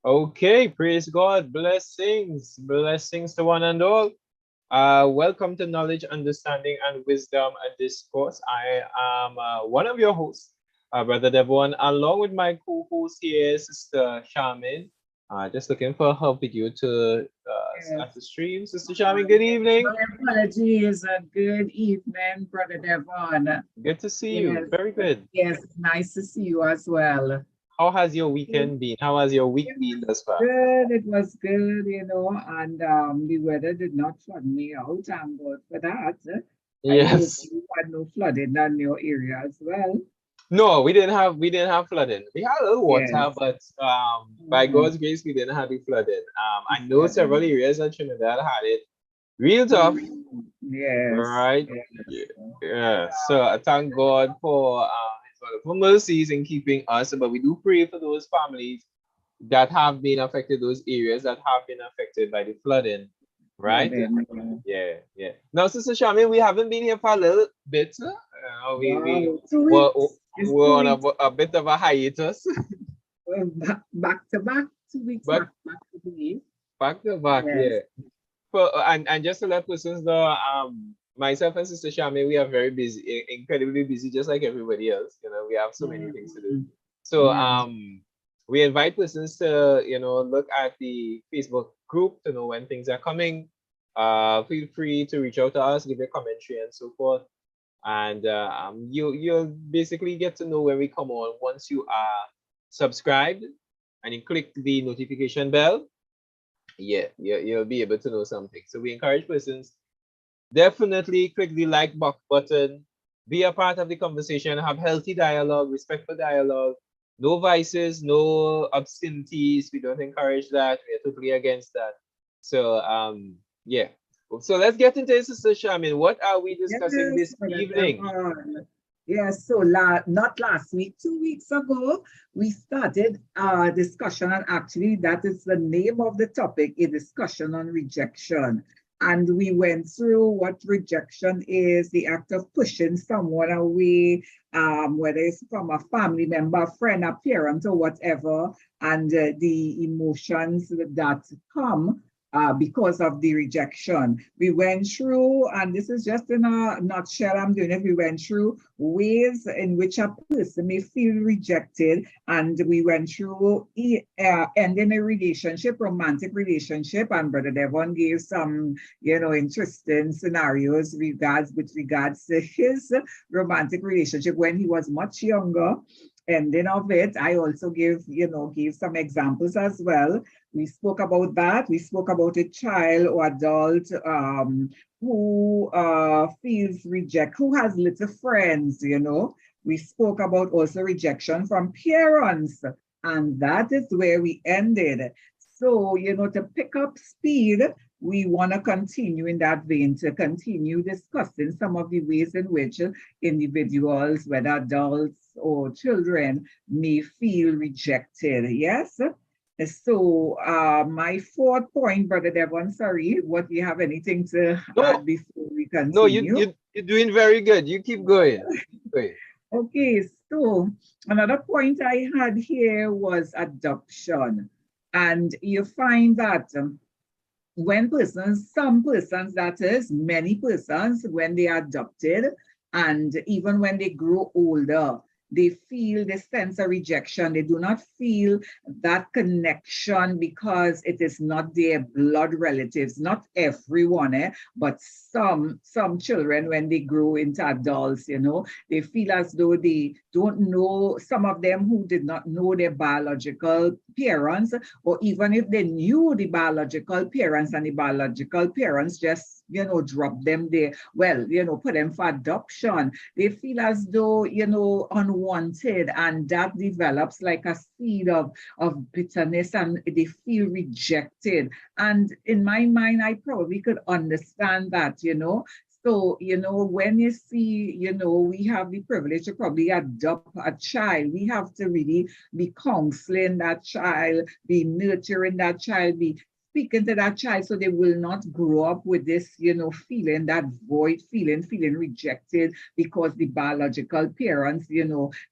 Okay, praise God. Blessings. Blessings to one and all. Welcome to Knowledge, Understanding, and Wisdom and Discourse. I am one of your hosts, Brother Devon, along with my co-host here, Sister Charmin. Just looking for help with you to Yes. start the stream. Sister Charmin, good Yes. evening. My apologies. Good evening, Brother Devon. Good to see you. Yes. Very good. Yes. Nice to see you as well. How has your It weekend been? How has your week been thus was far? good. It was good, and the weather did not flood me out. Thank God for that. I hope Yes. you had no flooding in your area as well. No, we didn't have flooding. We had a little water, Yes. but by Mhm. God's grace, we didn't have the flooding. I know several Flooding. areas in Trinidad had it real tough, Yes. right? Yeah, Yes. yeah. So I thank God for His wonderful mercies in keeping us. But we do pray for those families that have been affected, those areas that have been affected by the flooding, right? Flooding. Yeah, yeah. Now, Sister Shami, we haven't been here for a little bit. We Wow. Two were, weeks. It's were two on weeks. a bit of a hiatus, Back to back, 2 weeks but back to believe. back to back, Yes. yeah. And just to let persons know, myself and Sister Shami, we are very busy, incredibly busy, just like everybody else. We have so many things to do. Mhm. So Yes. we invite persons to look at the Facebook group to know when things are coming. Feel free to reach out to us, give your commentary and so forth. And you'll basically get to know when we come on once you are subscribed and you click the notification bell. Yeah, you'll be able to know something. So we encourage persons definitely click the like button, be a part of the conversation, have healthy dialogue, respectful dialogue, no vices, no obscenities. We don't encourage that. We are totally against that. So yeah. So let's get into it, Sister Shamin. What are we discussing Yes, this Brother evening? Devon. Yes, so not last week, 2 weeks ago, we started a discussion, and actually, that is the name of the topic, a discussion on rejection. And we went through what rejection is, the act of pushing someone away, whether it's from a family member, friend, a parent, or whatever, and the emotions that come because of the rejection. We went through, and this is just in a nutshell, I'm doing it. We went through ways in which a person may feel rejected, and we went through ending a relationship, romantic relationship, and Brother Devon gave some, interesting scenarios with regards to his romantic relationship when he was much younger. Ending of it, I also gave some examples as well. We spoke about that. We spoke about a child or adult who feels reject, who has little friends. We spoke about also rejection from parents, and that is where we ended. So, to pick up speed, we want to continue in that vein, to continue discussing some of the ways in which individuals, whether adults or children, may feel rejected. Yes? So, my fourth point, Brother Devon, sorry, what do you have anything to No, add before we no, you continue? you you're doing very good. You keep going. Keep going. Okay, so another point I had here was adoption. And you find that when persons, some persons, that is, many persons, when they are adopted, and even when they grow older, they feel this sense of rejection. They do not feel that connection because it is not their blood relatives. Not everyone, but some children, when they grow into adults, they feel as though they don't know. Some of them who did not know their biological parents, or even if they knew the biological parents, and the biological parents just, drop them there, well, put them for adoption, they feel as though, unwanted, and that develops like a seed of bitterness, and they feel rejected. And in my mind, I probably could understand that. So, when you see, we have the privilege to probably adopt a child, we have to really be counseling that child, be nurturing that child, be speaking to that child, so they will not grow up with this, feeling that void, feeling rejected because the biological parents,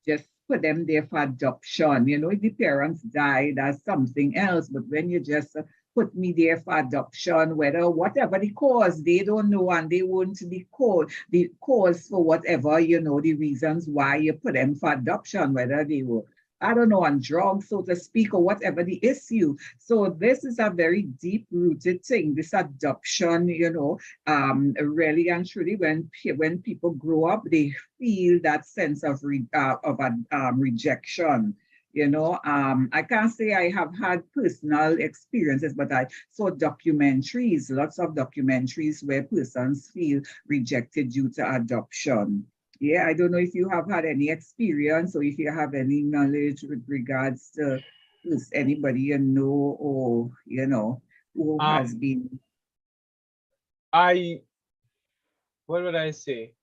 just put them there for adoption. You know, if the parents died, that's something else. But when you just put me there for adoption, whether whatever the cause, they don't know, and they won't the cause for whatever, you know, the reasons why you put them for adoption, whether they were, I don't know, on drugs, so to speak, or whatever the issue. So this is a very deep-rooted thing, this adoption, you know, really and truly, when people grow up, they feel that sense of rejection. You know, I can't say I have had personal experiences, but I saw documentaries, lots of documentaries where persons feel rejected due to adoption. Yeah, I don't know if you have had any experience or if you have any knowledge with regards to anybody you know, or, you know, who has been. What would I say?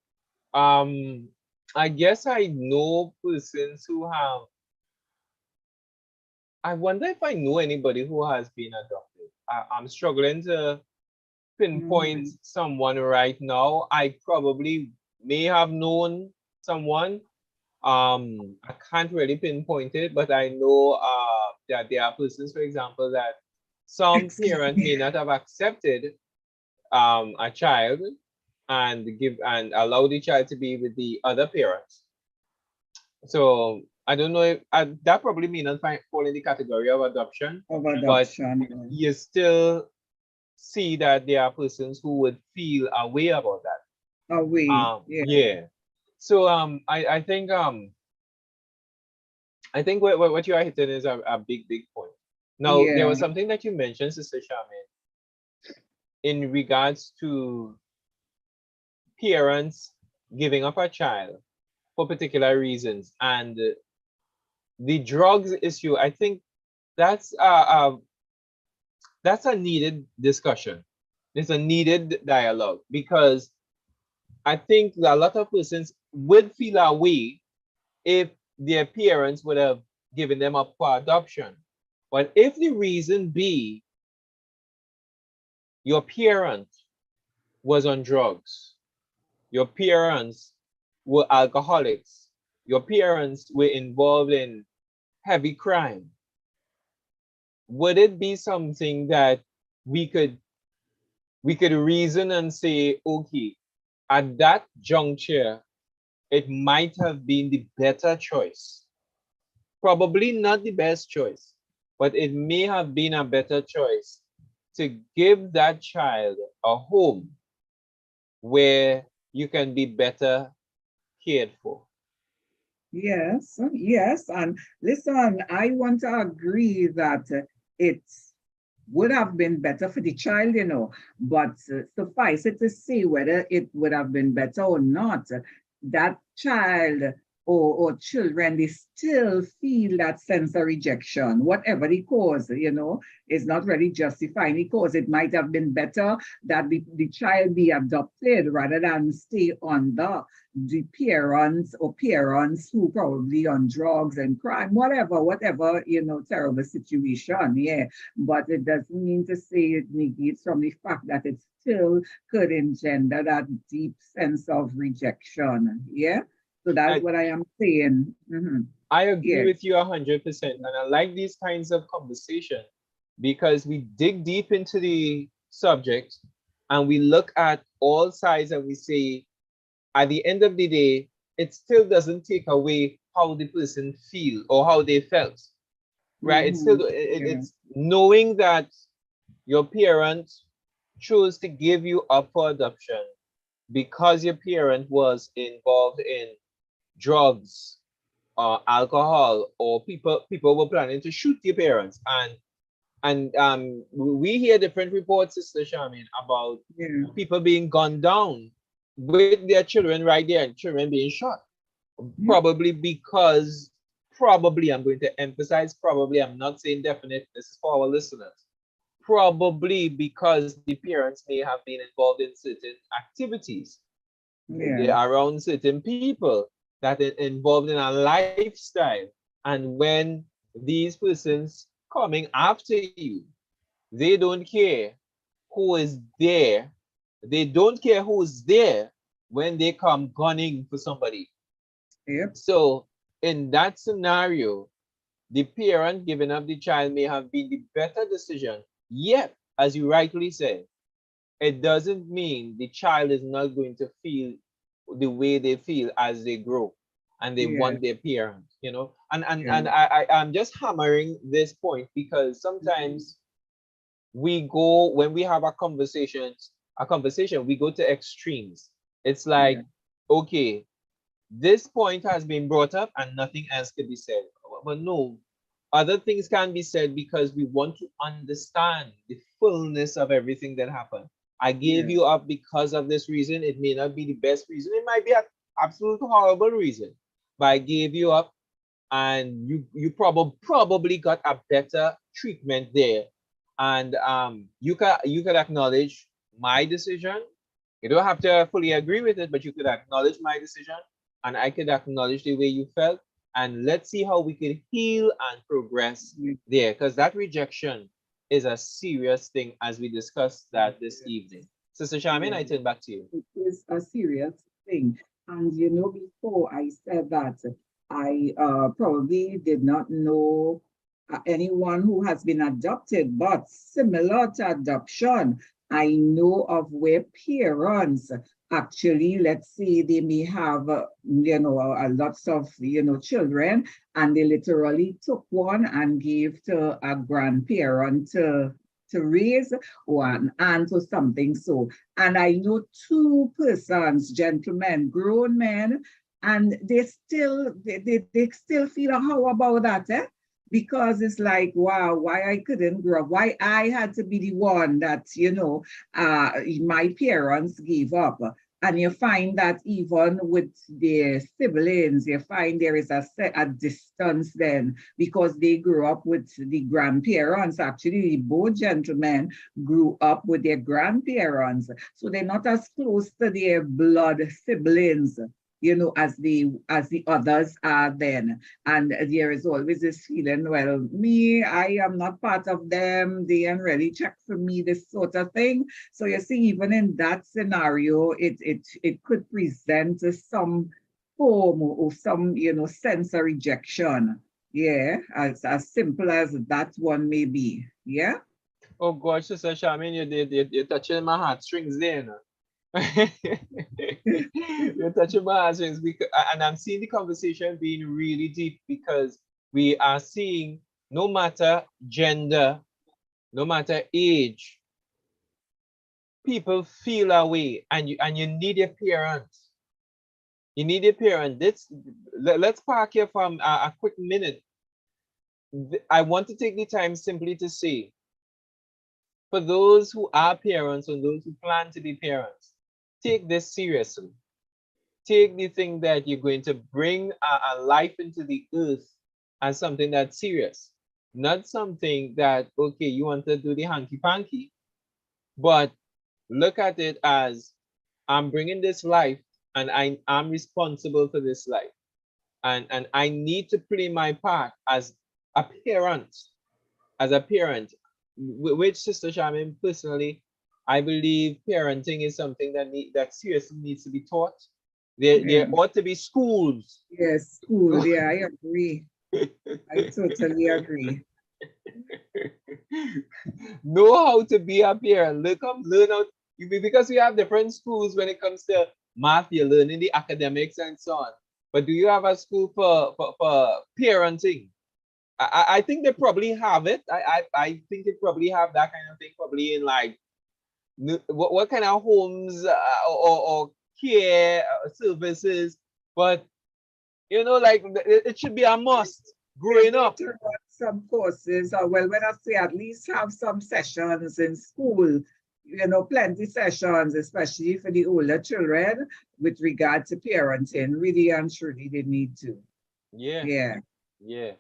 Um, I guess I know persons who have. I wonder if I know anybody who has been adopted. I'm struggling to pinpoint Mm, someone right now. I probably may have known someone. I can't really pinpoint it, but I know that there are persons, for example, that some excuse parent me. may not have accepted a child and allow the child to be with the other parent. So I don't know if that probably may not fall in the category of adoption, Of but adoption. you still see that there are persons who would feel a way about that. Away. Yeah. Yeah. So I think what you are hitting is a big point. Now there Yeah. was something that you mentioned, Sister Charmaine, in regards to parents giving up a child for particular reasons, and the drugs issue. I think that's that's a needed discussion. It's a needed dialogue because I think a lot of persons would feel a way if their parents would have given them up for adoption. But if the reason be your parent was on drugs, your parents were alcoholics, your parents were involved in heavy crime, would it be something that we could reason and say, okay, at that juncture, it might have been the better choice. Probably not the best choice, but it may have been a better choice to give that child a home where you can be better cared for. Yes, yes. And listen, I want to agree that it would have been better for the child, you know, but suffice it to say whether it would have been better or not, that child or children, they still feel that sense of rejection, whatever the cause, you know, is not really justifying the cause. It might have been better that the child be adopted rather than stay under the parents or parents who probably on drugs and crime, whatever, you know, terrible situation. Yeah. But it doesn't mean to say it negates from the fact that it still could engender that deep sense of rejection. Yeah. So that's I, what I am saying. I agree Yeah. with you 100%. And I like these kinds of conversation because we dig deep into the subject and we look at all sides and we say, at the end of the day, it still doesn't take away how the person feel or how they felt, right? It's still Yeah. it's knowing that your parents chose to give you up for adoption because your parent was involved in drugs or alcohol, or people were planning to shoot your parents. And we hear different reports, Sister Charmaine, about Yeah. people being gunned down with their children right there and children being shot. Yeah. Probably, I'm going to emphasize probably, I'm not saying definite, this is for our listeners. Probably because the parents may have been involved in certain activities. They're Yeah. around certain people that are involved in a lifestyle. And when these persons coming after you, they don't care who is there. They don't care who's there when they come gunning for somebody. Yep. So in that scenario, the parent giving up the child may have been the better decision. Yet, as you rightly said, it doesn't mean the child is not going to feel the way they feel as they grow and they Yeah, want their parents, you know. yeah, And I'm just hammering this point because mhm, sometimes we go when we have a conversation, we go to extremes. It's yeah, like, okay, this point has been brought up and nothing else could be said. But no, other things can be said because we want to understand the fullness of everything that happened. I gave yeah, you up because of this reason. It may not be the best reason. It might be an absolute horrible reason. But I gave you up and you probably got a better treatment there. And you could acknowledge my decision. You don't have to fully agree with it, but you could acknowledge my decision, and I could acknowledge the way you felt, and let's see how we could heal and progress yeah, there, because that rejection is a serious thing, as we discussed that this yeah, evening. Sister Charmaine, yeah. I turn back to you. It is a serious thing. And you know, before I said that, I probably did not know anyone who has been adopted, but similar to adoption, I know of where parents actually, let's say they may have, a lots of, children, and they literally took one and gave to a grandparent to raise, or an aunt or something. So, and I know two persons, gentlemen, grown men, and they still feel how about that, eh? Because it's like, wow, why I couldn't grow up, why I had to be the one that, my parents gave up. And you find that even with their siblings, you find there is a distance then because they grew up with the grandparents. Actually, both gentlemen grew up with their grandparents. So they're not as close to their blood siblings, as the others are then. And there is always this feeling, well, me, I am not part of them. They ain't really check for me, this sort of thing. So you see, even in that scenario, it could present some form or some, sense of rejection. Yeah, as simple as that one may be. Yeah. Oh gosh, Sister Charmaine, you're touching my heartstrings there, you know. You're touching my heartstrings because, and I'm seeing the conversation being really deep because we are seeing, no matter gender, no matter age, people feel a way, and you need a parent. You need a parent. Let's park here for a quick minute. I want to take the time simply to say, for those who are parents and those who plan to be parents, take this seriously. Take the thing that you're going to bring a life into the earth as something that's serious, not something that, okay, you want to do the hanky panky, but look at it as, I'm bringing this life and I'm responsible for this life. And I need to play my part a parent, as a parent, which, Sister Charmaine, personally, I believe parenting is something that seriously needs to be taught. There Yeah. ought to be schools. Yes, school. Yeah, I agree. I totally agree. Know how to be a parent. Learn how, because we have different schools when it comes to math, you're learning the academics and so on. But do you have a school for parenting? I think they probably have it. I think they probably have that kind of thing, probably in like, what kind of homes, or care services. But like, it should be a must They growing need up. to run some courses, or well, when I say at least have some sessions in school, plenty sessions, especially for the older children, with regard to parenting. Really and truly, they need to. Yeah, Yeah, yeah.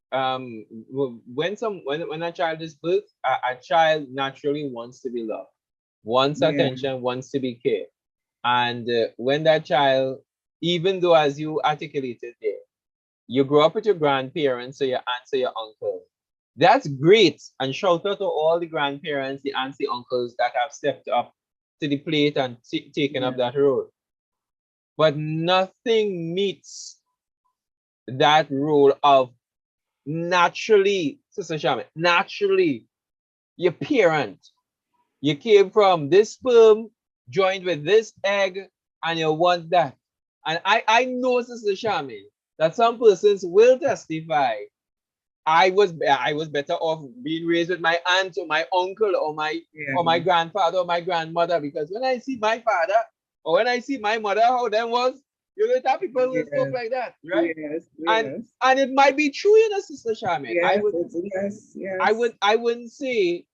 When a child is birthed, a child naturally wants to be loved, wants yeah, attention, wants to be cared. And when that child, even though, as you articulated there, you grow up with your grandparents, so your aunts or your uncles. That's great. And shout out to all the grandparents, the aunts, the uncles that have stepped up to the plate and taken up yeah, that role. But nothing meets that role of naturally, Sister Shaman, naturally, your parent, you came from this sperm joined with this egg, and you want that. And I know, Sister Shaman, that some persons will testify. I was better off being raised with my aunt or my uncle or my grandfather or my grandmother, because when I see my father or when I see my mother, how them was, you know, that people will talk like that, right? Yes, And yes, and it might be true, you know, Sister Charmaine. yes, yes, yes. I wouldn't say,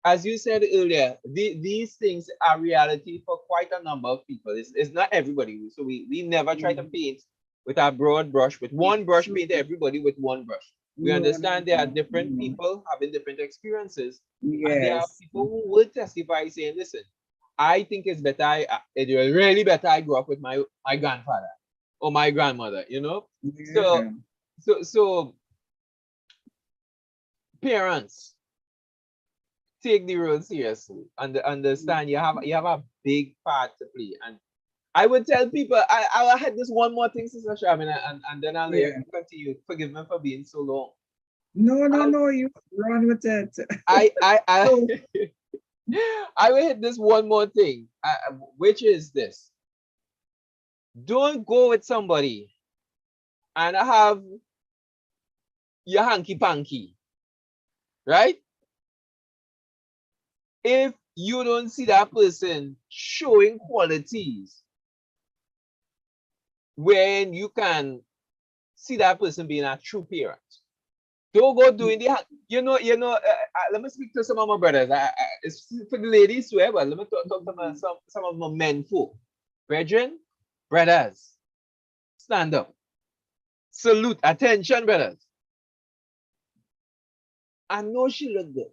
as you said earlier, these things are reality for quite a number of people. It's not everybody. So we never try to paint with a broad brush, with one brush, True. paint everybody with one brush. We No, no, understand there are no, different no. people having different experiences, and there are Yes, people who will testify saying, listen, I think it's better, it was really better I grew up with my grandfather or my grandmother, you know? So, yeah, so parents, take the role seriously and understand you have a big part to play. And I would tell people, I'll add this one more thing, Sister Shabina, and then I'll let you yeah. continue. Forgive me for being so long. No, no, I'll, no, you run with it. I So, I will hit this one more thing, which is this: don't go with somebody and have your hanky panky, right? If you don't see that person showing qualities when you can see that person being a true parent. Don't go doing the, let me speak to some of my brothers. It's for the ladies too, but let me talk to some of my men folk. Brethren, brothers, stand up. Salute, attention, brothers. I know she look good.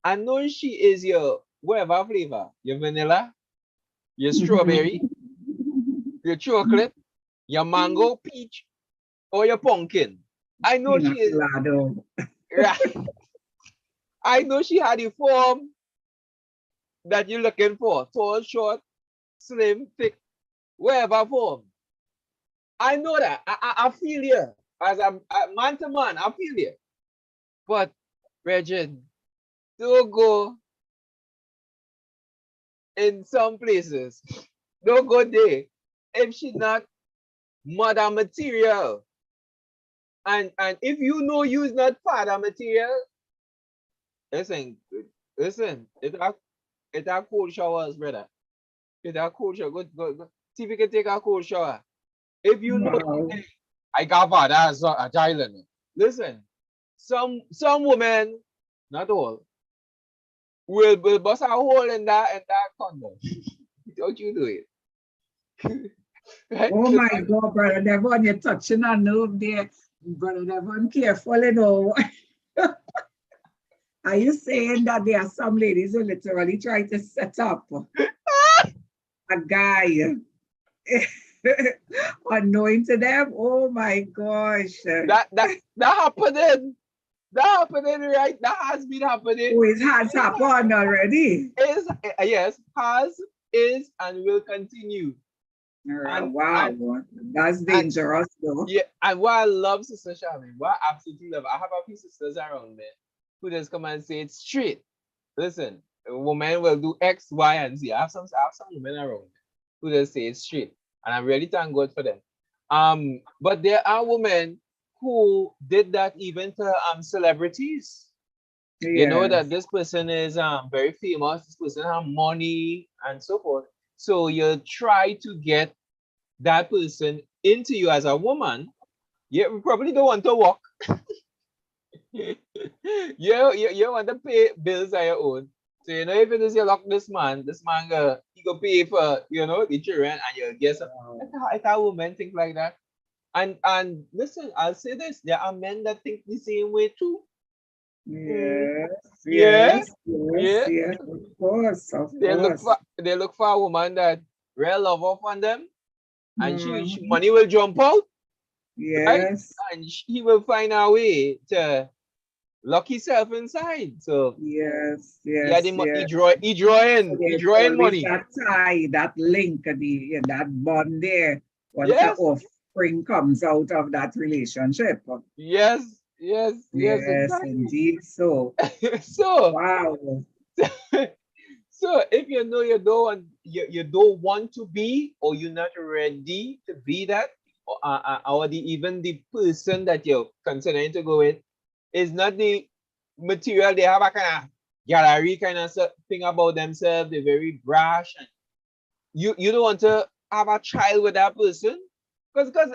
I know she is your whatever flavor. Your vanilla, your strawberry, your chocolate, your mango, peach, or your pumpkin. I know pina she is, colada. right. I know she had the form that you're looking for. Tall, short, slim, thick, wherever form. I know that. I feel you. As a man to man, I feel you. But, Bridget, don't go in some places. Don't go there. If she not mother material. And if you know you is not father material, listen, listen, it are cold showers, brother. It are cold shower. Go. See if you can take a cold shower. If you know, Wow. hey, I got father as a child. Listen, some women, not all, will bust a hole in that condom. Don't you do it. Right? Oh my God, Brother Devon, you're touching a nerve there. Brother Devon, careful, you know. Are you saying that there are some ladies who literally try to set up a guy unknowing to them? Oh my gosh. That happening. That happening, right? That has been happening. Oh, it has happened already. Is yes, has, is, and will continue. And Wow, that's and dangerous though. yeah, and what I love, Sister Charmaine, what I absolutely love, I have a few sisters around me who just come and say it straight. Listen, a woman will do X, Y, and Z. I have some women around me who just say it straight, and I really thank God for them. But there are women who did that even to celebrities. You know Yes. that this person is very famous, this person has money and so forth. So you try to get that person into you as a woman. You probably don't want to walk. You want to pay bills on your own. So you know if it is you lock this man he go pay for the children and you guess Wow. it's how women think like that. And listen, I'll say this: there are men that think the same way too. Mm, Yes, yeah, yes, yes, yeah. yes, of course. They look for a woman that real love up on them, and she Mhm. money will jump out, right? Yes, And he will find a way to lock himself inside. So yes, yeah, yes, yes. So he there's drawing always money. that tie, that link, that bond there. Once are Yes, off. offspring comes out of that relationship. Yes, yes, yes, Yes, exactly. indeed. So, So, wow. so if you know you don't want to be, or you're not ready to be that, or even the person that you're considering to go with is not the material. They have a kind of gallery kind of thing about themselves. They're very brash, and you don't want to have a child with that person, because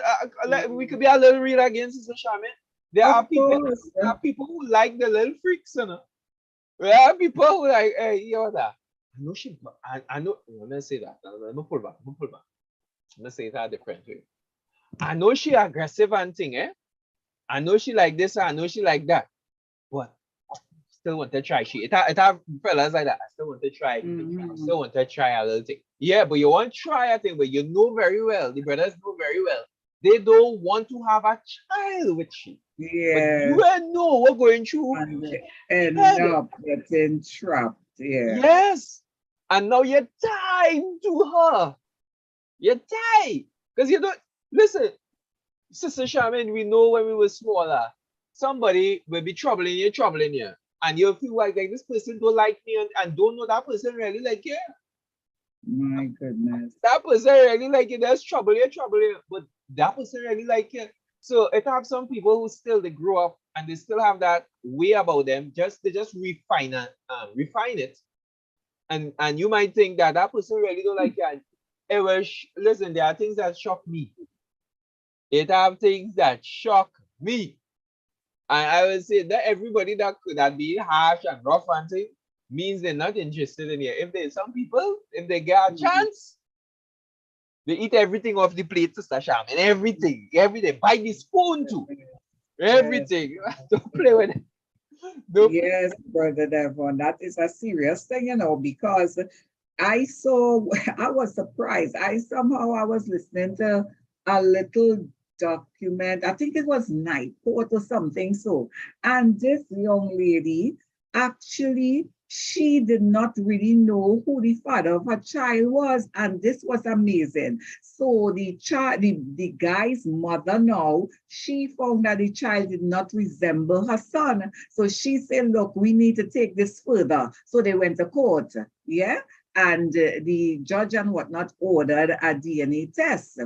like, we could be a little real against Sister Shaman. Of course. There are people who like the little freaks, you know. There are people who like, hey, you that. I know I know. Let me say that. Let me pull back. Let me pull back. Let me say it a different way. I know she aggressive and thing, eh? I know she like this. I know she like that. But still want to try. It have fellas like that. I still want to try. I Mhm. still want to try a little thing. Yeah, but you want to try a thing, but you know very well, the brothers know very well, they don't want to have a child with you. But you Yes. ain't know what going through And they end head. up getting trapped. Yeah. Yes. And now you're tied to her. You're tied. Because you don't listen, Sister Shaman, we know when we were smaller, somebody will be troubling you. And you feel like this person don't like me, and don't know that person really like you. My goodness. That person really like you. There's trouble you, but that person really like you. So it have some people who still they grow up and they still have that way about them. They just refine it, and you might think that that person really don't like you. And it was listen. There are things that shock me. It have things that shock me. And I would say that everybody that could that be harsh and rough and thing means they're not interested in you. If there's some people, if they get a Mhm. chance, they eat everything off the plate, Sister Sham, and everything. Buy the spoon too. Yes. Everything. Don't play with it. Don't play. Yes, Brother Devon, that is a serious thing, because I saw, I was surprised. I was listening to a little document. I think it was Night Court or something. So, and this young lady, actually, she did not really know who the father of her child was. And this was amazing. So the guy's mother now, she found that the child did not resemble her son. So she said, look, we need to take this further. So they went to court. Yeah. And the judge and whatnot ordered a DNA test.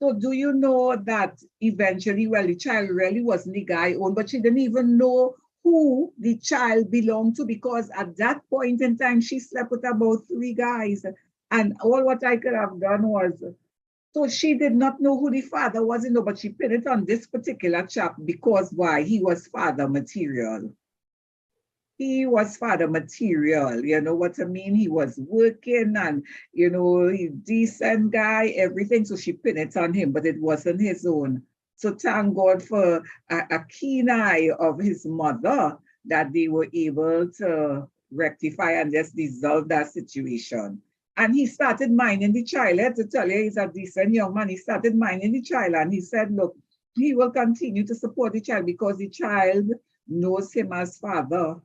So do you know that eventually, well, the child really wasn't the guy own, but she didn't even know who the child belonged to, because at that point in time, she slept with about 3 guys. And all what I could have done was, so she did not know who the father was, but she pinned it on this particular chap because why? He was father material. He was father material, you know what I mean? He was working and, he decent guy, everything. So she pinned it on him, but it wasn't his own. So thank God for a keen eye of his mother that they were able to rectify and just dissolve that situation. And he started minding the child. I had to tell you, he's a decent young man. He started minding the child and he said, look, he will continue to support the child because the child knows him as father.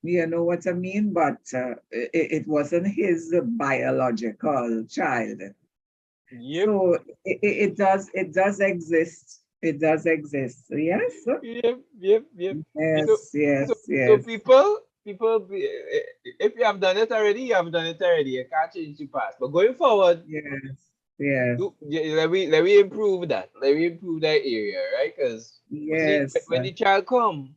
You know what I mean? But it wasn't his biological child. Yep. So it does exist. It does exist. Yes. Yep. So Yes, so yes, so yes, if you have done it already, you have done it already. You can't change the past. But going forward, yes, yes, let me improve that. Let me improve that area, right? Because yes, when the child come,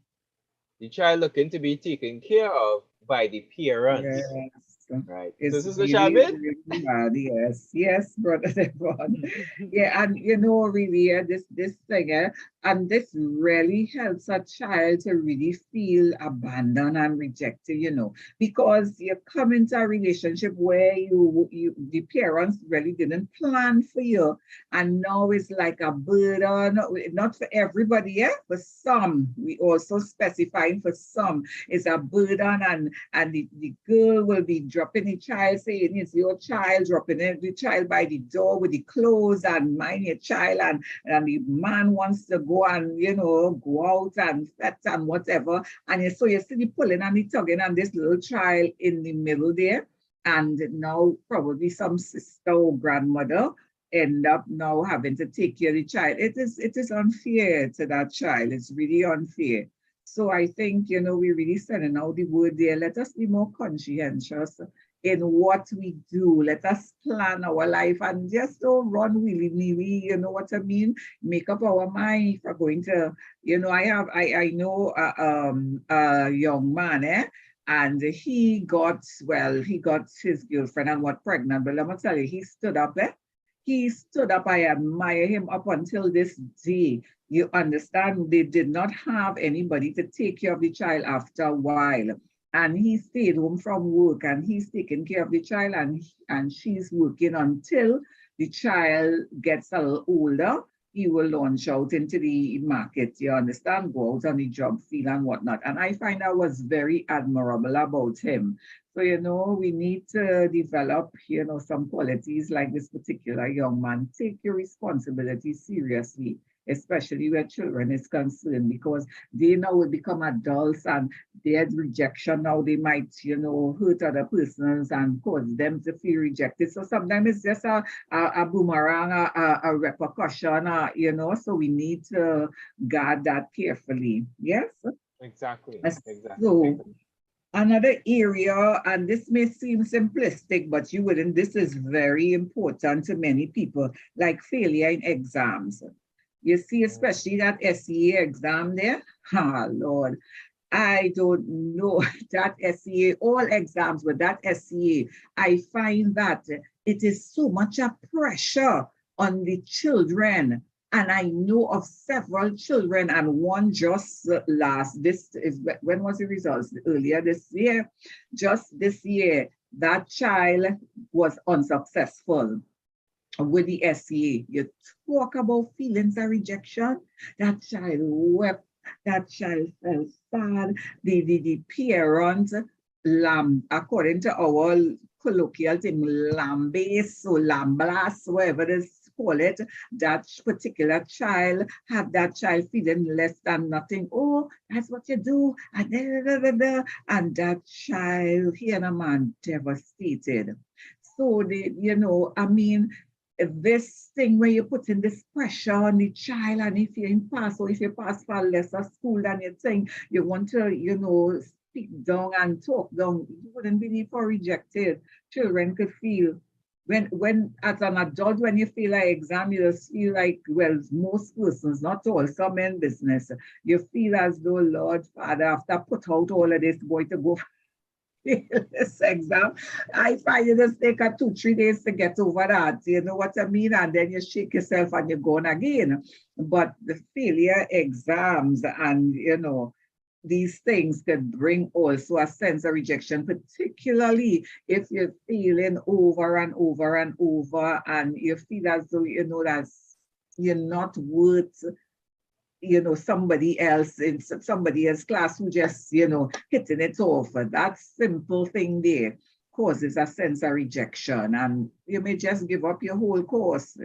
the child looking to be taken care of by the parents, yes. right? So It's Sister really, Shabit. really hard. Yes, yes, Brother Devon. Yeah, and really, this thing, and this really helps a child to really feel abandoned and rejected, because you come into a relationship where the parents really didn't plan for you, and now it's like a burden, not for everybody, yeah, for some. We also specifying for some it's a burden, and the girl will be dropping the child, saying it's your child, dropping the child by the door with the clothes and mind your child, and the man wants to go and go out and fetch and whatever, and so you see the pulling and the tugging and this little child in the middle there, and now probably some sister or grandmother end up now having to take care of the child. It is unfair to that child. It's really unfair. So I think, we really sending out the word there. Let us be more conscientious in what we do. Let us plan our life and just don't run willy-nilly, you know what I mean? Make up our mind if we're going to, I know a young man, and he got his girlfriend and what pregnant, but let me tell you, he stood up, He stood up. I admire him up until this day. You understand, they did not have anybody to take care of the child after a while. And he stayed home from work and he's taking care of the child, and she's working until the child gets a little older. He will launch out into the market, you understand, go out on the job field and whatnot. And I find that was very admirable about him. So, we need to develop, some qualities like this particular young man. Take your responsibility seriously, especially where children is concerned, because they now will become adults and there's rejection. Now they might, hurt other persons and cause them to feel rejected. So sometimes it's just a boomerang, a repercussion, so we need to guard that carefully. Yes? Exactly. So another area, and this may seem simplistic, but you wouldn't, this is very important to many people, like failure in exams. You see, especially that SEA exam there. Lord, I don't know that SEA, all exams, but that SEA, I find that it is so much a pressure on the children. And I know of several children, and one just when was the results? Earlier this year, just this year, that child was unsuccessful with the SEA. You talk about feelings of rejection. That child wept. That child felt sad. The parent, according to our colloquial thing, lambase or lamblas, whatever it is, call it, that particular child, have that child feeling less than nothing. Oh, that's what you do. And that child, he and a man devastated. So this thing where you're putting this pressure on the child, and if you pass, or if you pass for lesser school than you think, you want to, speak down and talk down, you wouldn't believe how rejected children could feel. When as an adult, when you feel like exam, you just feel like, well, most persons, not all, some in business, you feel as though, Lord Father, after put out all of this, boy, to go this exam, I find you just take 2-3 days to get over that. You know what I mean? And then you shake yourself and you're going again. But the failure exams and, these things could bring also a sense of rejection, particularly if you're feeling over and over and over, and you feel as though, that you're not worth, somebody else in somebody else's class who just, hitting it off. That simple thing there causes a sense of rejection, and you may just give up your whole course,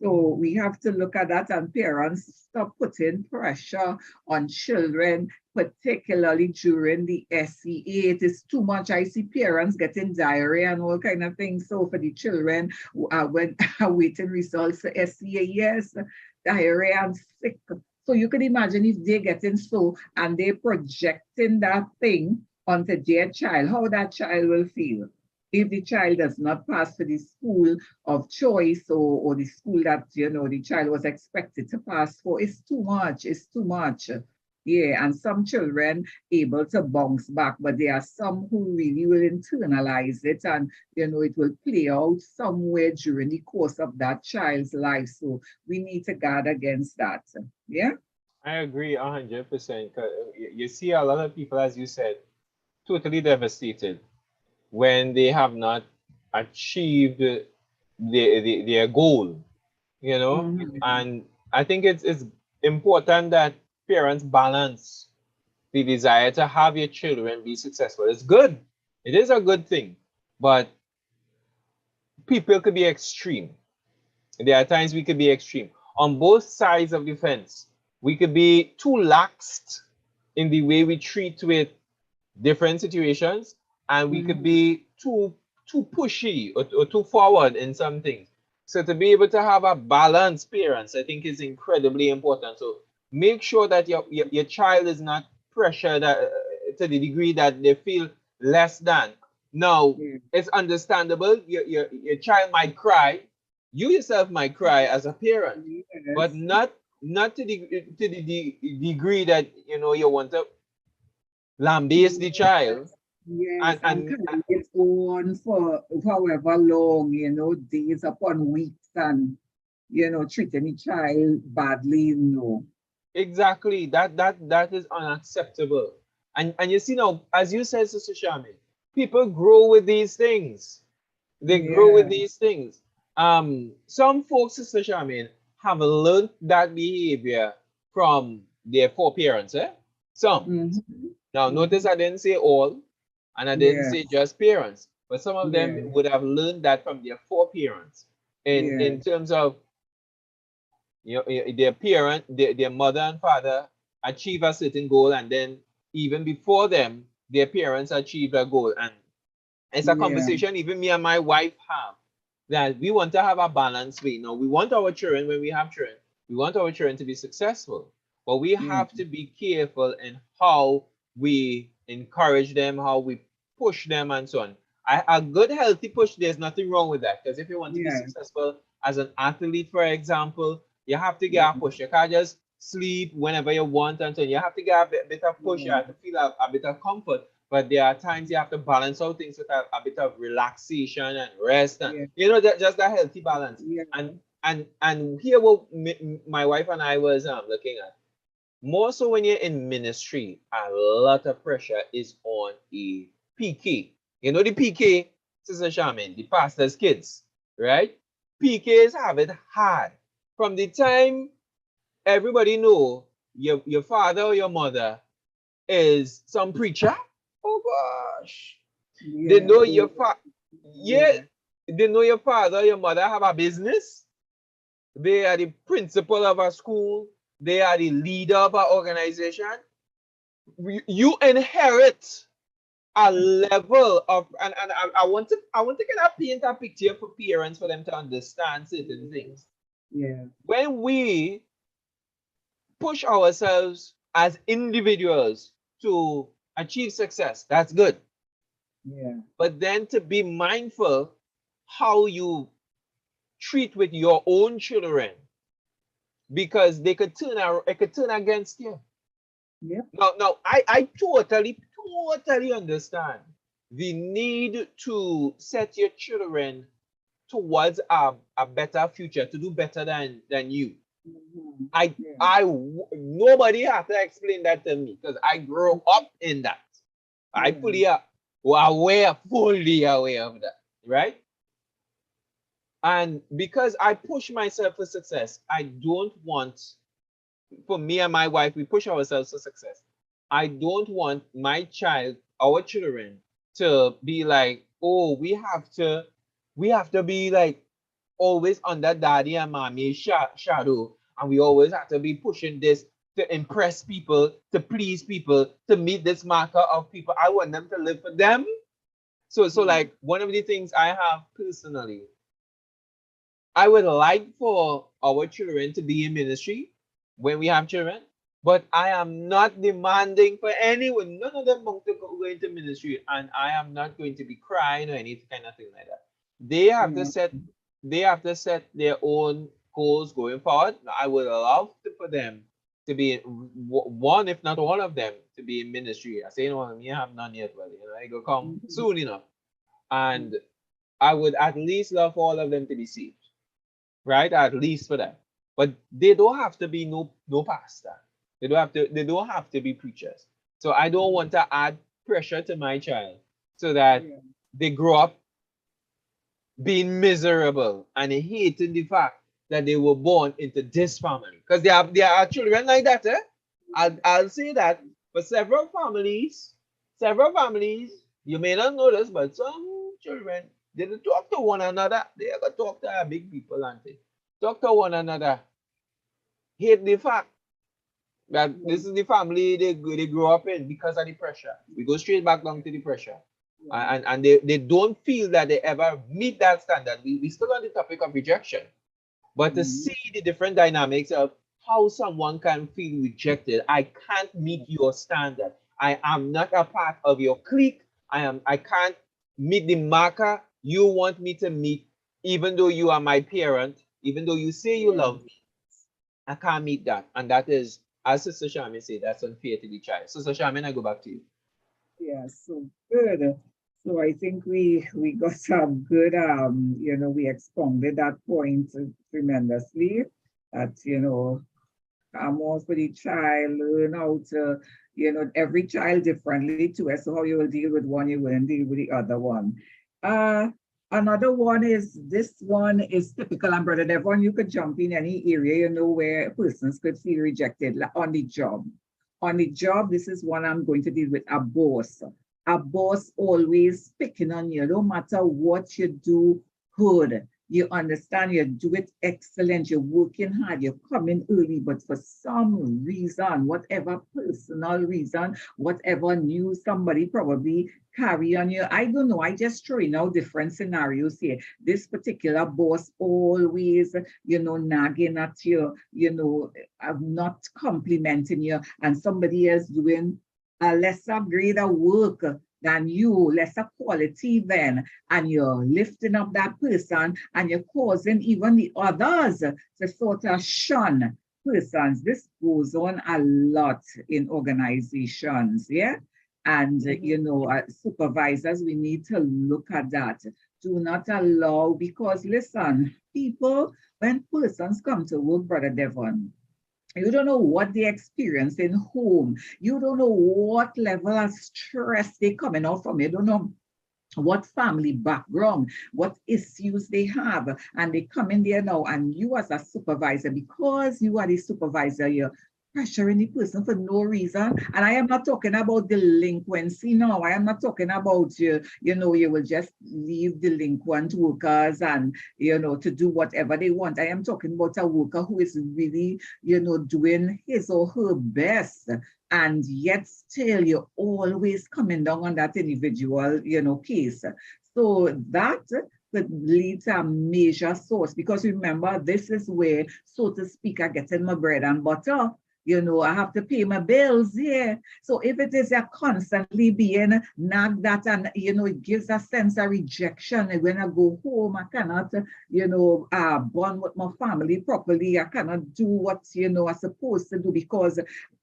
So we have to look at that, and parents stop putting pressure on children, particularly during the SEA. It is too much. I see parents getting diarrhea and all kind of things. So for the children when awaiting results for SEA, yes, diarrhea and sick. So you can imagine if they're getting so and they're projecting that thing onto their child, how that child will feel. If the child does not pass for the school of choice, or the school that, the child was expected to pass for, it's too much. It's too much. Yeah, and some children able to bounce back, but there are some who really will internalize it, and, it will play out somewhere during the course of that child's life. So we need to guard against that. Yeah? I agree 100%. You see a lot of people, as you said, totally devastated when they have not achieved their goal, Mhm. and I think it's important that parents balance the desire to have your children be successful. It's good. It is a good thing. But people could be extreme. There are times we could be extreme. On both sides of the fence, we could be too laxed in the way we treat with different situations, and we could Mhm. be too pushy or too forward in some things. So to be able to have a balanced parents, I think is incredibly important. So make sure that your child is not pressured to the degree that they feel less than. Now, Yeah. it's understandable. Your child might cry. You yourself might cry as a parent, but Yes. not to the degree that you want to lambaste the child Yes. Yes. And and carry it on for however long, days upon weeks, and treating the child badly, no. exactly, that is unacceptable. And you see now, as you said, Sister Shami, people grow with these things. They grow with Yeah. these things. Some folks, Sister Shami, have learned that behavior from their foreparents, eh? Some. Mm-hmm. Now notice Mm-hmm. I didn't say all, and I didn't say Yes. just parents, but some of them Yeah. would have learned that from their foreparents Yeah. in terms of their parent, their mother and father achieve a certain goal, and then even before them, their parents achieve a goal. And it's a Yeah. conversation even me and my wife have, that we want to have a balance. We want our children, when we have children, we want our children to be successful, but we Yeah. have to be careful in how we encourage them, how we push them, and so on. A good healthy push, there's nothing wrong with that, because if you want to be Yeah. successful as an athlete, for example, you have to get Yeah. a push. You can't just sleep whenever you want, and so on. You have to get a bit of push. You Yeah. have to feel a bit of comfort, but there are times you have to balance out things with a bit of relaxation and rest, and Yeah. just that healthy balance. Yeah. And here what my wife and I was looking at, more so when you're in ministry, a lot of pressure is on a PK. You know the PK, Sister Charmaine, the pastor's kids, right? PKs have it hard. From the time everybody know your father or your mother is some preacher, oh gosh. They Yeah. know Oh, your yeah, yeah. they know your father, your mother have a business. They are the principal of a school. They are the leader of an organization. You inherit a level of, and I want to kind of paint a picture for parents for them to understand certain things. Yeah. When we push ourselves as individuals to achieve success, that's good. Yeah. But then to be mindful how you treat with your own children, because it could turn against you. Yep. Now, I totally understand the need to set your children towards a better future, to do better than you. Mhm. I Yeah. I Nobody have to explain that to me, because I grew up in that. I Yeah. fully aware of that, right? And because I push myself for success, I don't want, for me and my wife, we push ourselves for success. I don't want my child, our children, to be like, oh, we have to be like always under daddy and mommy's shadow, and we always have to be pushing this to impress people, to please people, to meet this marker of people. I want them to live for them. So Yeah. like one of the things I have personally, I would like for our children to be in ministry when we have children, but I am not demanding for anyone. None of them want to go into ministry, and I am not going to be crying or any kind of thing like that. They have to Yeah. set. They have to set their own goals going forward. I would love for them to be one, if not all of them, to be in ministry. I say no, me have none yet, but it will come Mhm. soon enough, and I would at least love for all of them to be saved, right? At least for that. But they don't have to be no pastor. They don't have to be preachers. So I don't want to add pressure to my child so that Yeah. they grow up being miserable and hating the fact that they were born into this family. Because there are children like that, eh? I'll say that for several families, you may not know this, but some children, they don't talk to one another. They ever talk to big people and they talk to one another. Hate the fact that Yeah. this is the family they grow up in because of the pressure. We go straight back down to the pressure. and they don't feel that they ever meet that standard. We still on the topic of rejection, but to Mhm. see the different dynamics of how someone can feel rejected. I can't meet your standard. I am not a part of your clique. I can't meet the marker you want me to meet, even though you are my parent, even though you say you Yeah. love me. I can't meet that. And that is, as Sister Charmaine said, that's unfair to the child. Sister Charmaine, I go back to you. Yeah, so good. So I think we got some good we expounded that point tremendously. That come on for the child, learn how to, every child differently too, as to how you will deal with one, you wouldn't deal with the other one. Uh Another one is this one is typical, and brother Devon, you could jump in any area, where persons could feel rejected, like on the job. On the job, this is one I'm going to deal with, a boss. A boss always picking on you, no matter what you do good. You understand, you do it excellent, you're working hard, you're coming early, but for some reason, whatever personal reason, whatever news somebody probably carry on you, I don't know, I just throwing out different scenarios here. This particular boss always, nagging at you, not complimenting you, and somebody else doing a lesser grade of work than you, lesser quality then, and you're lifting up that person and you're causing even the others to sort of shun persons. This goes on a lot in organizations, yeah? And, supervisors, we need to look at that. Do not allow, because listen, people, when persons come to work, Brother Devon, you don't know what they experience in home. You don't know what level of stress they coming out from. You don't know what family background, what issues they have, and they come in there now, and you as a supervisor, because you are the supervisor, you're pressuring the person for no reason. And I am not talking about delinquency. No, I am not talking about you will just leave delinquent workers and to do whatever they want. I am talking about a worker who is really, doing his or her best, and yet still you're always coming down on that individual, case. So that could lead to a major source, because remember, this is where, so to speak, I get in my bread and butter. I have to pay my bills here. So if it is a constantly being nagged at, and it gives a sense of rejection. And when I go home, I cannot, bond with my family properly. I cannot do what I'm supposed to do, because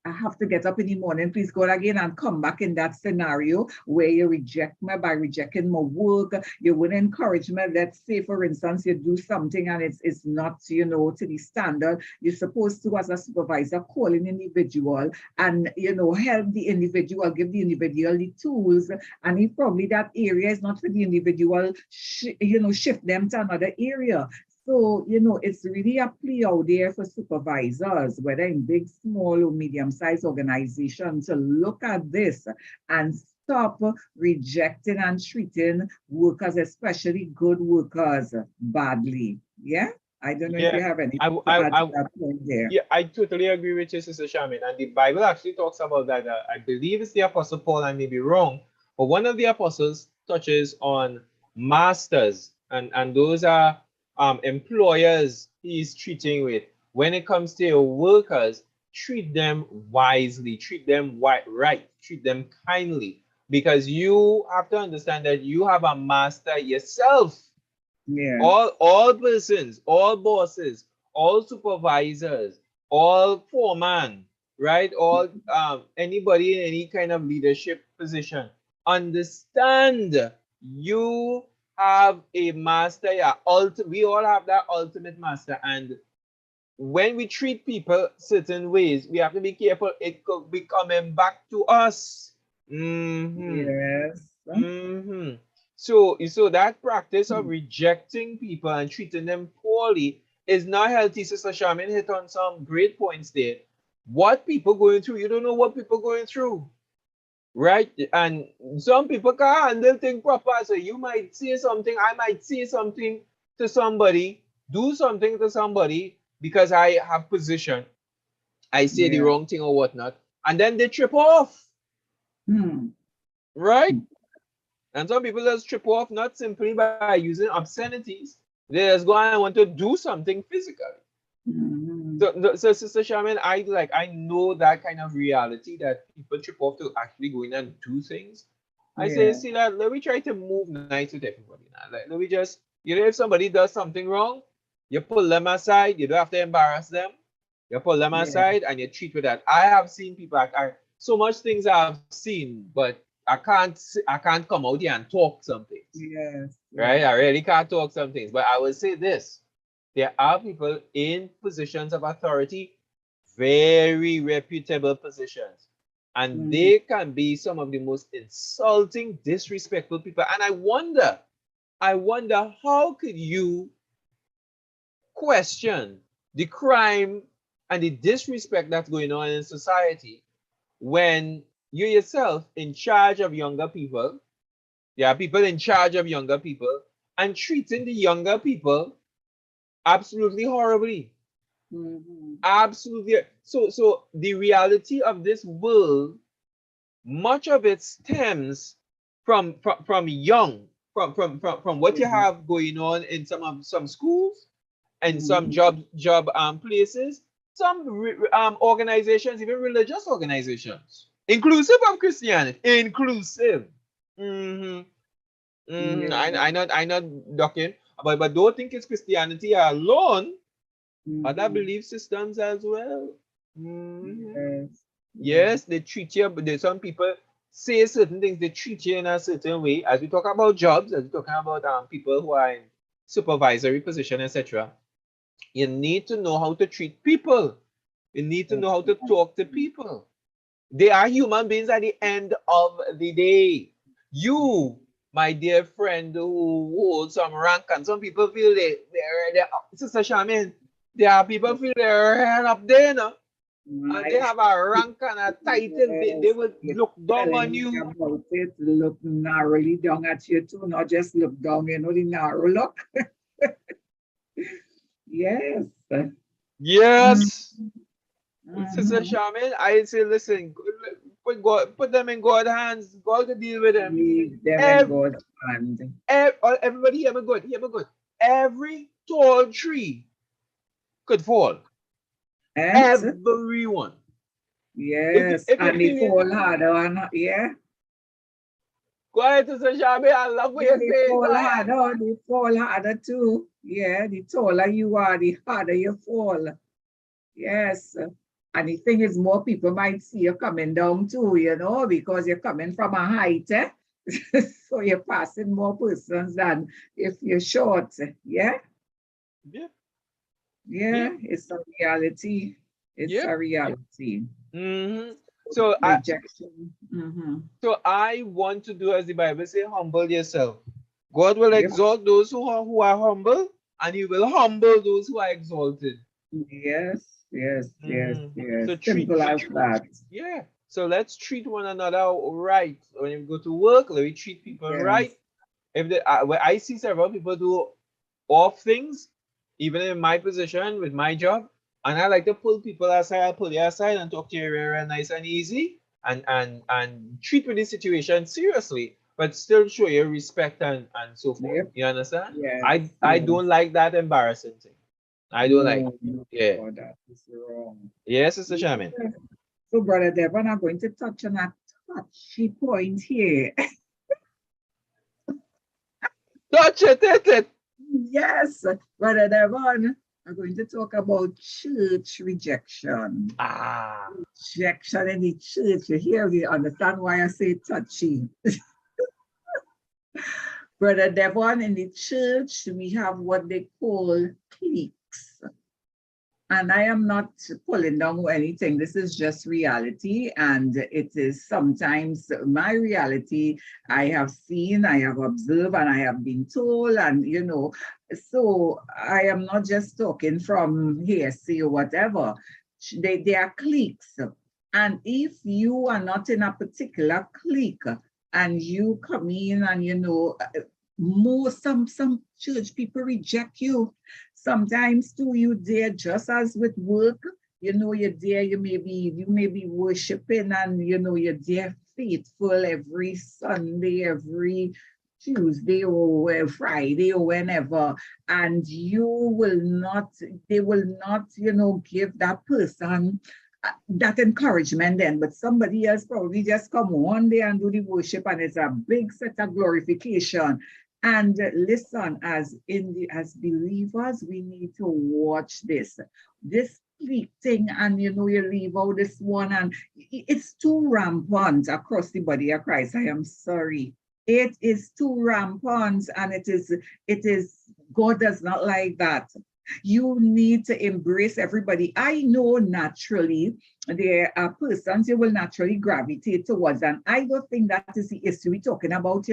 I have to get up in the morning, please God, again, and come back in that scenario where you reject me by rejecting my work. You wouldn't encourage me. Let's say, for instance, you do something and it's not, to the standard. You're supposed to, as a supervisor, call an individual and, help the individual, give the individual the tools. And if probably that area is not for the individual, shift them to another area. So, it's really a plea out there for supervisors, whether in big, small, or medium-sized organizations, to look at this and stop rejecting and treating workers, especially good workers, badly. Yeah? I don't know if Yeah, you have anything I, to I, add to I, that point there. yeah, I totally agree with you, Sister Shaman. And the Bible actually talks about that. I believe it's the Apostle Paul, I may be wrong, but one of the apostles touches on masters, and those are employers he's treating with. When it comes to your workers, treat them wisely, treat them right, treat them kindly, because you have to understand that you have a master yourself. Yeah. All persons, all bosses, all supervisors, all foreman, right? All anybody in any kind of leadership position, understand you have a master. Yeah, we all have that ultimate master, and when we treat people certain ways, we have to be careful. It could be coming back to us. Mm-hmm. Yes. Mm-hmm. So that practice of rejecting people and treating them poorly is not healthy. Sister Shaman hit on some great points there. What people going through, you don't know what people going through, right? And some people can't handle things proper. So you might say something, I might say something to somebody, do something to somebody because I have position. I say the Yeah. wrong thing or whatnot, and then they trip off, Hmm. right? And some people just trip off not simply by using obscenities. They just go and want to do something physically. So Sister Shaman, I know that kind of reality that people trip off to actually go in and do things. I say, see that let me try to move nice with everybody now. Like, let me just, if somebody does something wrong, you pull them aside. You don't have to embarrass them. You pull them aside and you treat with that. I have seen people. So much things I've seen, but I can't come out here and talk some things. Right? I really can't talk some things. But I will say this: there are people in positions of authority, very reputable positions, and they can be some of the most insulting, disrespectful people. And I wonder how could you question the crime and the disrespect that's going on in society when you yourself in charge of younger people, there are people in charge of younger people and treating the younger people absolutely horribly. Absolutely. So the reality of this world, much of it stems from young, from what you have going on in some schools and some job places, some organizations, even religious organizations, inclusive of Christianity, inclusive. I not ducking, but don't think it's Christianity alone. Other belief systems as well. Yes, they treat you, but there's some people say certain things, they treat you in a certain way. As we talk about jobs, as we're talking about people who are in supervisory position, etc. You need to know how to treat people. You need to know how to talk to people. They are human beings at the end of the day. You, my dear friend who holds some rank, and some people feel they're Sister Shaman, there are people feel they're right up there, no? And they have a rank and a title. They will look down on you. About it, look narrowly down at you too, not just look down, the narrow look. Yes. Yes. Sister Shaman, I say, listen, put them in God's hands. God will deal with them. Leave them in God's hands. Everybody hear me good. Hear me good. Every tall tree could fall. Everyone. Yes, if and they fall harder, and Go ahead, Sister Shaman. I love what you're saying. They fall harder too. Yeah, the taller you are, the harder you fall. Yes. And the thing is, more people might see you coming down too, because you're coming from a height, so you're passing more persons than if you're short. Yeah? Yeah, it's a reality. It's a reality. So rejection. So I want to do as the Bible says, humble yourself. God will exalt those who are humble, and He will humble those who are exalted. Yes. So simple as that. Yeah. So let's treat one another right. When you go to work, let me treat people right. If I see several people do off things, even in my position with my job, and I like to pull people aside. I'll pull you aside and talk to you very nice and easy, and treat with the situation seriously, but still show you respect and so forth. You understand? I don't like that embarrassing thing. I don't like it. That is wrong. Yes, Sister Shaman. So, Brother Devon, I'm going to touch on a touchy point here. Touch it. Yes, Brother Devon, I'm going to talk about church rejection. Rejection in the church. You hear me? Understand why I say touchy? Brother Devon, in the church, we have what they call cliques. And I am not pulling down anything. This is just reality. And it is sometimes my reality. I have seen, I have observed, and I have been told, and so I am not just talking from hearsay or whatever. They are cliques. And if you are not in a particular clique and you come in and some church people reject you. Sometimes too, you there just as with work, you're there, you may be worshiping and you're there faithful every Sunday, every Tuesday or Friday or whenever, and they will not, give that person that encouragement then, but somebody else probably just come one day and do the worship, and it's a big set of glorification. And listen, as believers, we need to watch this thing, and you leave out this one, and it's too rampant across the body of Christ. I am sorry. It is too rampant, and it is God does not like that. You need to embrace everybody. I know naturally there are persons you will naturally gravitate towards, and I don't think that is the issue we're talking about.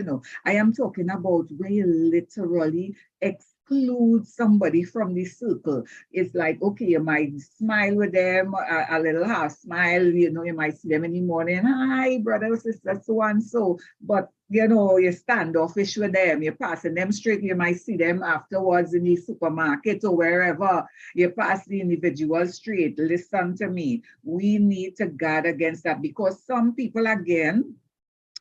I am talking about where you literally exclude somebody from the circle. It's like, okay, you might smile with them, a little half smile, you might see them in the morning, hi, brother or sister, so and so, but you standoffish with them, you're passing them straight, you might see them afterwards in the supermarket or wherever, you pass the individual straight. Listen to me, we need to guard against that, because some people, again,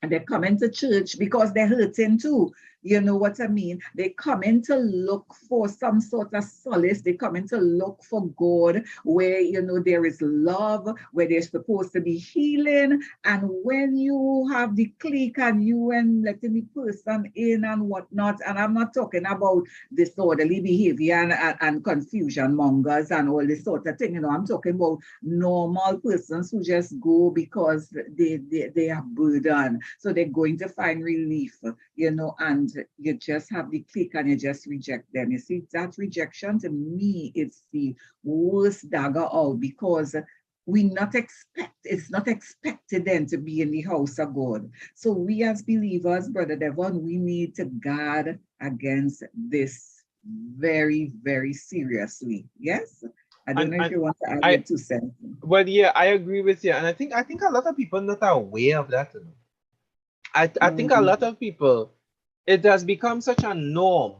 they come into church because they're hurting too. You know what I mean? They come in to look for some sort of solace. They come in to look for God where, there is love, where there's supposed to be healing. And when you have the clique and you and letting the person in and whatnot, and I'm not talking about disorderly behavior and confusion mongers and all this sort of thing. I'm talking about normal persons who just go because they are burdened. So they're going to find relief, and you just have the click and you just reject them. You see, that rejection to me, it's the worst dagger out, because it's not expected then to be in the house of God. So we as believers, Brother Devon, we need to guard against this very, very seriously. Yes? I don't know if you want to add your 2 cents. Well, yeah, I agree with you. And I think a lot of people not aware of that. I think a lot of people, it has become such a norm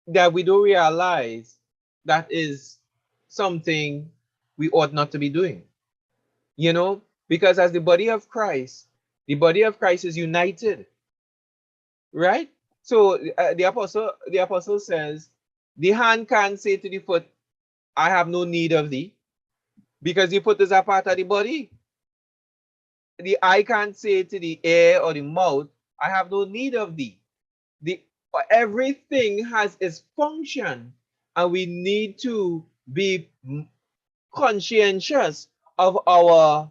that we don't realize that is something we ought not to be doing. Because as the body of Christ is united, right? So the apostle says, the hand can't say to the foot, I have no need of thee, because the foot is a part of the body. The eye can't say to the ear or the mouth, I have no need of thee. Everything has its function, and we need to be conscientious of our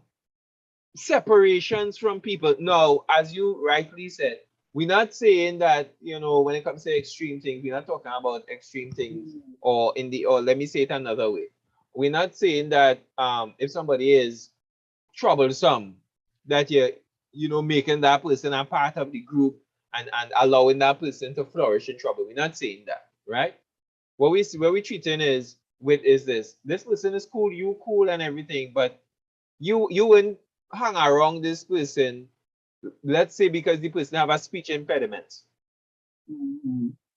separations from people. Now, as you rightly said, we're not saying that, when it comes to extreme things, we're not talking about extreme things, or let me say it another way. We're not saying that if somebody is troublesome, that you're making that person a part of the group and allowing that person to flourish in trouble. We're not saying that, right? What we're treating is this person is cool, you cool and everything, but you wouldn't hang around this person, let's say, because the person have a speech impediment.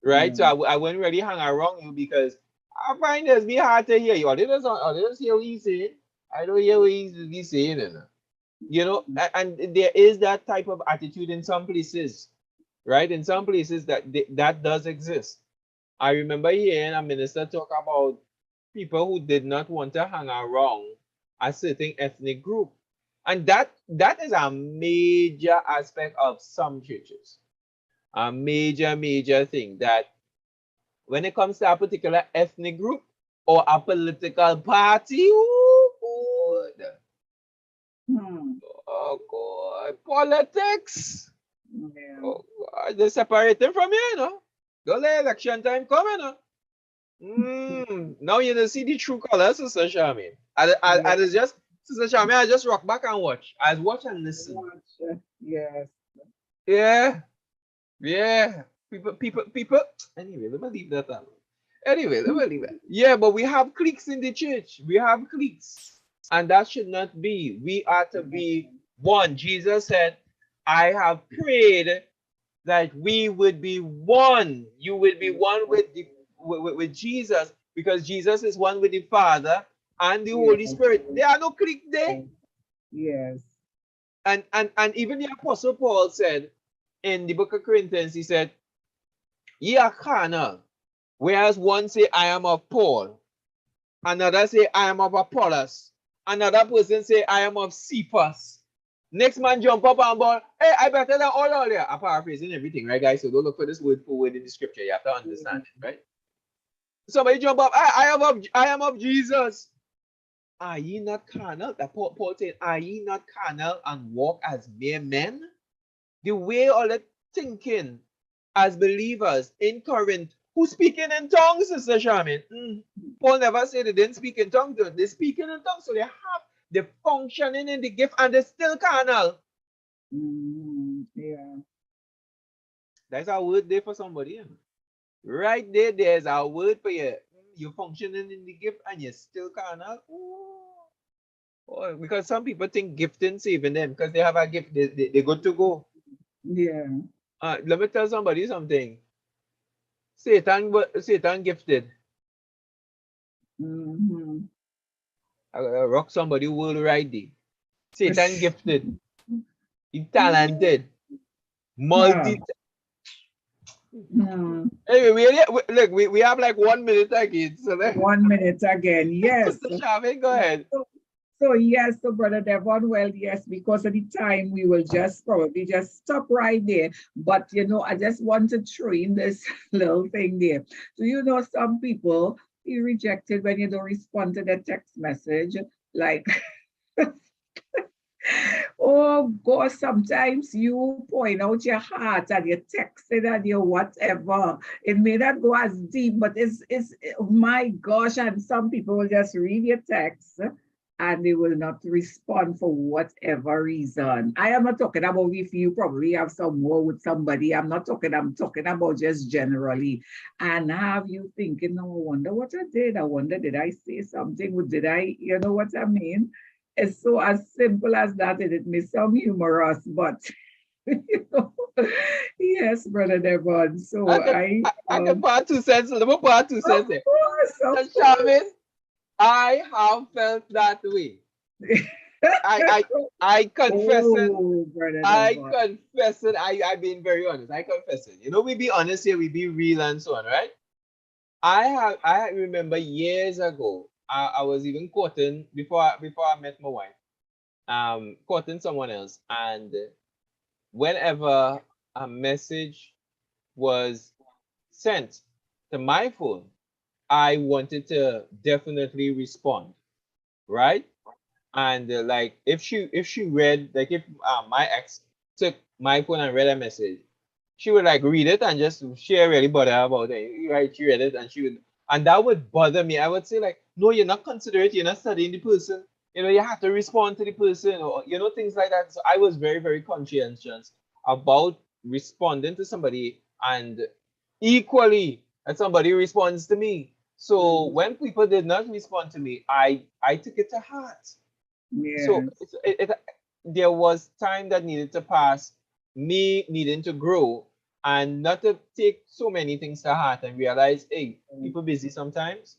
Right? So I wouldn't really hang around you, because I find it's be hard to hear you. I didn't hear what he's saying. I don't hear what he's saying. And there is that type of attitude in some places, right? In some places that does exist. I remember hearing a minister talk about people who did not want to hang around a certain ethnic group. And that is a major aspect of some churches. A major thing, that when it comes to a particular ethnic group or a political party, oh God, politics. Yeah. Oh God, they separate them from you, Don't let election time come, Now you don't see the true colors, Sister Charmaine. I just, Sister Charmaine, I just rock back and watch. I watch and listen. Yes. Yeah. Yeah. People. Anyway, let me leave that alone. Anyway, let me leave it. Yeah, but we have cliques in the church. We have cliques. And that should not be. We are to be one. Jesus said, I have prayed that we would be one. You will be one with Jesus, because Jesus is one with the Father and the Holy Spirit. There are no cliques there. Yes. And even the Apostle Paul said in the book of Corinthians, he said, ye are carnal. Whereas one say, I am of Paul. Another say, I am of Apollos. Another person say, I am of Cephas. Next man jump up and ball, hey, I better than all there. I'm paraphrasing everything, right, guys? So don't look for this word for word in the scripture. You have to understand it, right? Somebody jump up, I am of Jesus. Are ye not carnal? That Paul said, are ye not carnal and walk as mere men? The way all the thinking as believers in Corinth who speaking in tongues, Sister Charmaine. Paul never said they didn't speak in tongues. They're speaking in tongues. So they have the functioning in the gift and they're still carnal. Yeah. That's our word there for somebody. Right there, there's our word for you. You're functioning in the gift and you're still carnal. Oh, because some people think gifting saving them because they have a gift, they're good to go. Yeah. Let me tell somebody something. Satan gifted. I rock somebody world right there. Satan gifted. He's talented. Multi. Anyway, look, we have like 1 minute again. So 1 minute again, yes. Sister Charmaine, go ahead. So yes, so Brother Devon, well, yes, because of the time, we will just probably just stop right there. But, you know, I just want to throw in this little thing there. So, you know, some people feel rejected when you don't respond to their text message. Like, oh God, sometimes you point out your heart and you text it and you whatever. It may not go as deep, but it's my gosh, and some people will just read your text and they will not respond for whatever reason. I am not talking about if you probably have some war with somebody. I'm talking about just generally. And have you thinking, no, I wonder what I did. I wonder, did I say something? Did I, you know what I mean? It's so as simple as that. It may sound humorous, but you know, yes, Brother Devon. So I can part 2 cents. Let me part 2 cents there. Of course. Charmaine, I have felt that way. I confess it. I confess it. I've been very honest. I confess it. You know, we be honest here, we be real and so on, right? I remember years ago, I was even courting before I met my wife, courting someone else, and whenever a message was sent to my phone, I wanted to definitely respond, right? And like if she read, like if my ex took my phone and read a message, she would like read it and just share really bother about it, right? She read it and she would, and that would bother me. I would say like, no, you're not considerate, you're not studying the person, you know, you have to respond to the person, or you know, things like that. So I was very, very conscientious about responding to somebody, and equally as somebody responds to me. So when people did not respond to me, I took it to heart. So there was time that needed to pass, me needing to grow and not to take so many things to heart and realize, hey, people busy sometimes.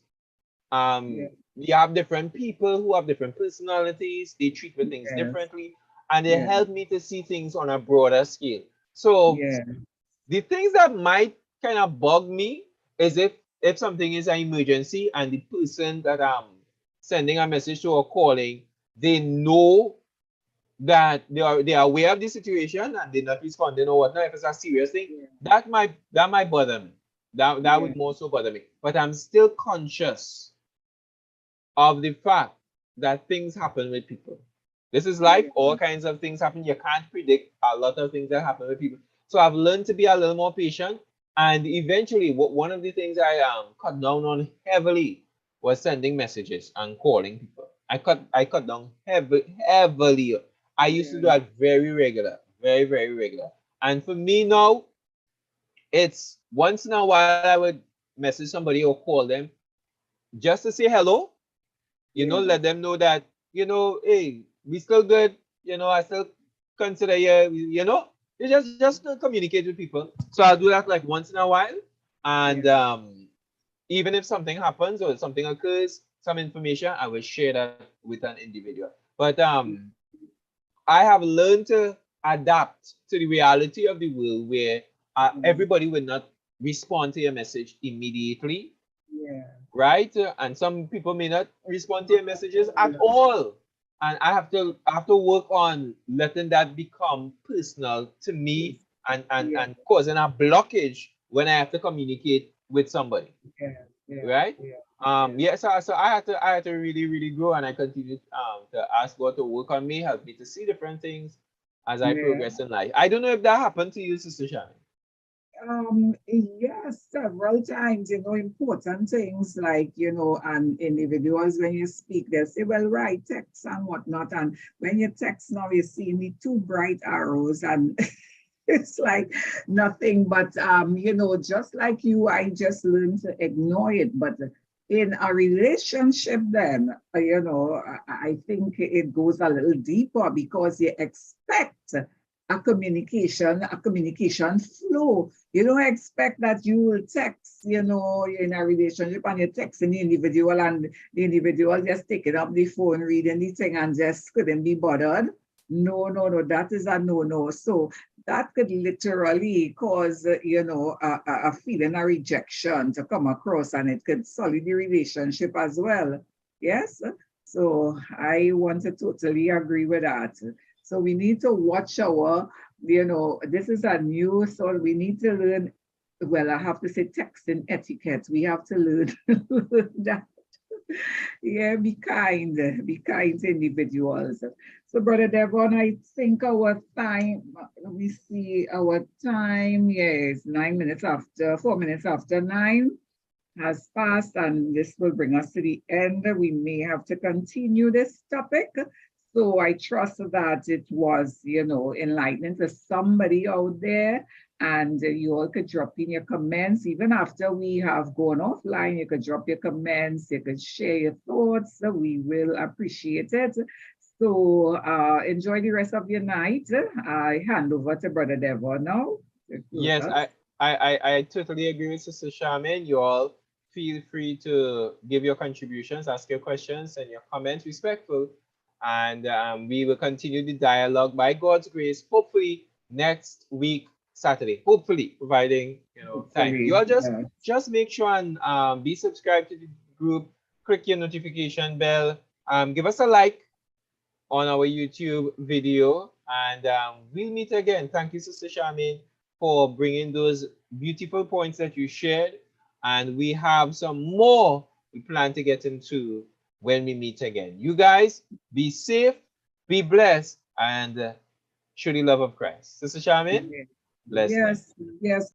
We have different people who have different personalities, they treat with things differently, and they help me to see things on a broader scale. So the things that might kind of bug me is if something is an emergency and the person that I'm sending a message to or calling, they know that they are aware of the situation and they're not responding or whatnot. If it's a serious thing, that might bother me. That would more so bother me. But I'm still conscious of the fact that things happen with people. This is life. All kinds of things happen. You can't predict a lot of things that happen with people. So I've learned to be a little more patient. And eventually, one of the things I cut down on heavily was sending messages and calling people. I cut down heavily. I used to do that very regular, very, very regular. And for me now, it's once in a while I would message somebody or call them just to say hello, you know, let them know that, you know, hey, we still good, you know, I still consider you, you know, you just communicate with people. So I'll do that like once in a while. And even if something happens or something occurs, some information, I will share that with an individual. But I have learned to adapt to the reality of the world where everybody will not respond to your message immediately, Yeah. right? And some people may not respond to your messages at all. And I have to work on letting that become personal to me Yeah. and causing a blockage when I have to communicate with somebody, Yeah. Yeah. right? Yeah. Yeah, so I had to really, really grow, and I continue to ask God to work on me, help me to see different things as I Yeah. progress in life. I don't know if that happened to you, Sister Shannon. Yes, several times, important things like, and individuals, when you speak, they say, well, write text and whatnot. And when you text now, you see the two bright arrows, and it's like nothing but, just like you, I just learned to ignore it. But in a relationship, then, I think it goes a little deeper because you expect a communication flow. You don't expect that you will text, you're in a relationship and you're texting the individual and the individual just taking up the phone, reading the thing and just couldn't be bothered. No, no, no, that is a no-no. So that could literally cause, a feeling of rejection to come across, and it could sully the relationship as well. Yes. So I want to totally agree with that. So we need to watch our, this is a new, so we need to learn, well, I have to say texting etiquette. We have to learn that. Yeah, be kind to individuals. So, Brother Devon, I think our time, let me see our time. Yes, 9 minutes after, 4 minutes after 9 has passed, and this will bring us to the end. We may have to continue this topic. So I trust that it was, enlightening to somebody out there. And you all could drop in your comments. Even after we have gone offline, you could drop your comments, you could share your thoughts. So we will appreciate it. So enjoy the rest of your night. I hand over to Brother Devon now to close Yes, us. I totally agree with Sister Charmaine. You all feel free to give your contributions, ask your questions, and your comments respectful. And we will continue the dialogue by God's grace, hopefully next week, Saturday. Hopefully, providing time. You Hopefully, all yes. just make sure and be subscribed to the group, click your notification bell, give us a like on our YouTube video, and we'll meet again. Thank you, Sister Charmaine, for bringing those beautiful points that you shared. And we have some more we plan to get into when we meet again. You guys, be safe, be blessed, and show the love of Christ. Sister Charmaine, blessed night. Yes, yes.